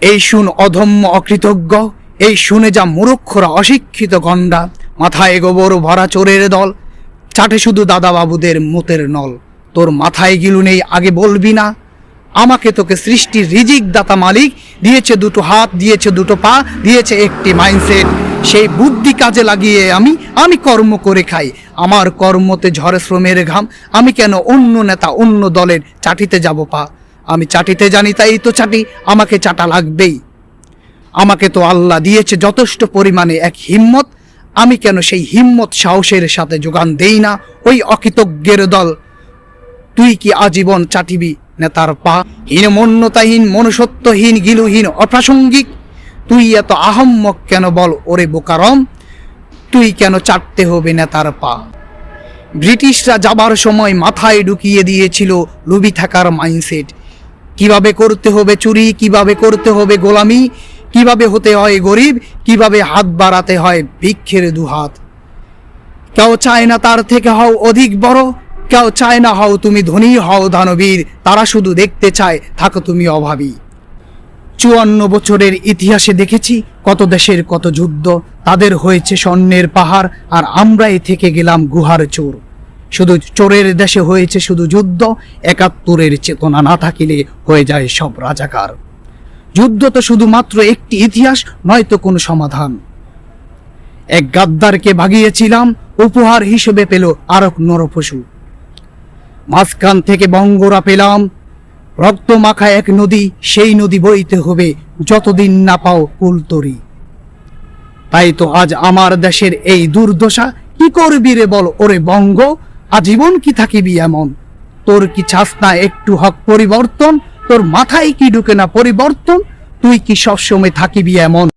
এই শুন অধম্য অকৃতজ্ঞ, এই শুনে যা মূর্খরা অশিক্ষিত গন্ডা, মাথায় গোবর ভরা চোরের দল, চাটে শুধু দাদাবাবুদের মুতের নল। তোর মাথায় গিলু নেই আগে বলবি না, আমাকে তোকে সৃষ্টির রিজিক দাতা মালিক দিয়েছে দুটো হাত, দিয়েছে দুটো পা, দিয়েছে একটি মাইন্ডসেট। সেই বুদ্ধি কাজে লাগিয়ে আমি কর্ম করে খাই, আমার কর্মতে ঝরে শ্রমের ঘাম। আমি কেন অন্য নেতা অন্য দলের চাটিতে যাব পা? আমি চাটিতে জানি তাই তো চাটি, আমাকে চাটা লাগবেই। আমাকে তো আল্লাহ দিয়েছে যথেষ্ট পরিমাণে এক হিম্মত, আমি কেন সেই হিম্মত সাহসের সাথে যোগান দেই না ওই অকৃতজ্ঞের দল? তুই কি আজীবন চাটিবি নেতার পা? হীনমন্যতাহীন মনুষ্যত্বহীন গিলুহীন অপ্রাসঙ্গিক, তুই এত আহম্মক কেন বল ওরে বোকারম? তুই কেন চাটতে হবে নেতার পা? ব্রিটিশরা যাবার সময় মাথায় ঢুকিয়ে দিয়েছিল লুবি থাকার মাইন্ডসেট। কিভাবে করতে হবে চুরি, কিভাবে করতে হবে গোলামি, কিভাবে হতে হয় গরিব, কিভাবে হাত বাড়াতে হয় ভিক্ষের দুহাত। কেউ চায় না তার থেকে হও অধিক বড়, কেউ চায় না হও তুমি ধনী, হও দানবীর। তারা শুধু দেখতে চায় থাকো তুমি অভাবী। 54 বছরের ইতিহাসে দেখেছি কত দেশের কত যুদ্ধ, তাদের হয়েছে স্বর্ণের পাহাড়, আর আমরাই থেকে গেলাম গুহার চোর। শুধু চোরের দেশে হয়েছে শুধু যুদ্ধ, 71-এর চেতনা না থাকিলে হয়ে যায় সব রাজাকার। যুদ্ধ তো শুধুমাত্র একটি ইতিহাস, নয়তো কোনো সমাধান। এক গাদ্দারকে ভাগিয়েছিলাম, উপহার হিসেবে পেল আরেক নরপশু। মাঝখান থেকে বঙ্গরা পেলাম, রক্ত মাখা এক নদী, সেই নদী বইতে হবে যতদিন না পাও কুলতরি। তাই তো আজ আমার দেশের এই দুর্দশা, কি করবি রে বল ওরে বঙ্গ? আজীবন কি থাকিবি এমন? তোর কি চাস না একটু হক পরিবর্তন? তোর মাথায় কি ঢুকে না পরিবর্তন? তুই কি সবসময় থাকিবি এমন?